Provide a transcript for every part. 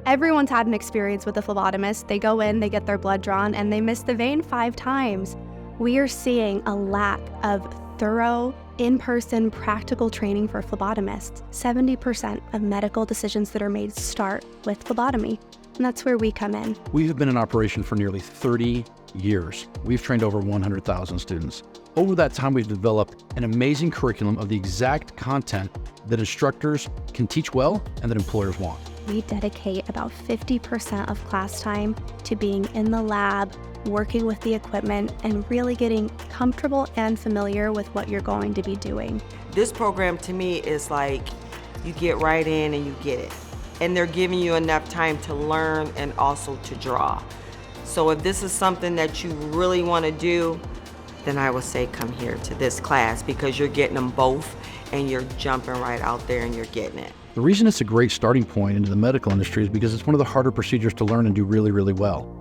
Everyone's had an experience with a phlebotomist. They go in, they get their blood drawn, and they miss the vein 5 times. We are seeing a lack of thorough, in-person, practical training for phlebotomists. 70% of medical decisions that are made start with phlebotomy, and that's where we come in. We have been in operation for nearly 30 years. We've trained over 100,000 students. Over that time, we've developed an amazing curriculum of the exact content that instructors can teach well and that employers want. We dedicate about 50% of class time to being in the lab, working with the equipment, and really getting comfortable and familiar with what you're going to be doing. This program to me is like you get right in and you get it. And they're giving you enough time to learn and also to draw. So if this is something that you really want to do, then I would say come here to this class because you're getting them both and you're jumping right out there and you're getting it. The reason it's a great starting point into the medical industry is because it's one of the harder procedures to learn and do really, really well.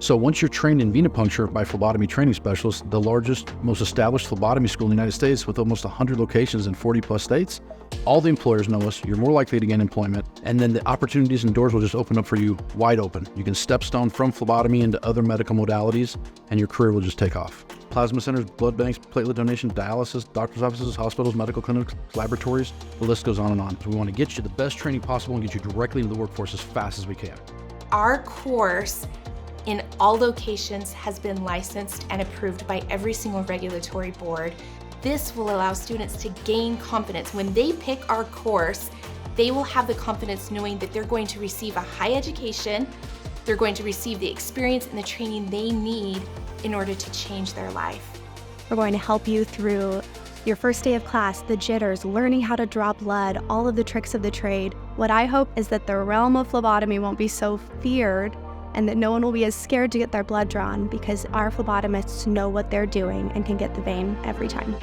So once you're trained in venipuncture by phlebotomy training specialists, the largest, most established phlebotomy school in the United States with almost 100 locations in 40 plus states, all the employers know us, you're more likely to gain employment, and then the opportunities and doors will just open up for you wide open. You can stepstone from phlebotomy into other medical modalities, and your career will just take off. Plasma centers, blood banks, platelet donation, dialysis, doctor's offices, hospitals, medical clinics, laboratories, the list goes on and on. So we want to get you the best training possible and get you directly into the workforce as fast as we can. Our course in all locations has been licensed and approved by every single regulatory board. This will allow students to gain confidence. When they pick our course, they will have the confidence knowing that they're going to receive a high education, they're going to receive the experience and the training they need in order to change their life. We're going to help you through your first day of class, the jitters, learning how to draw blood, all of the tricks of the trade. What I hope is that the realm of phlebotomy won't be so feared and that no one will be as scared to get their blood drawn because our phlebotomists know what they're doing and can get the vein every time.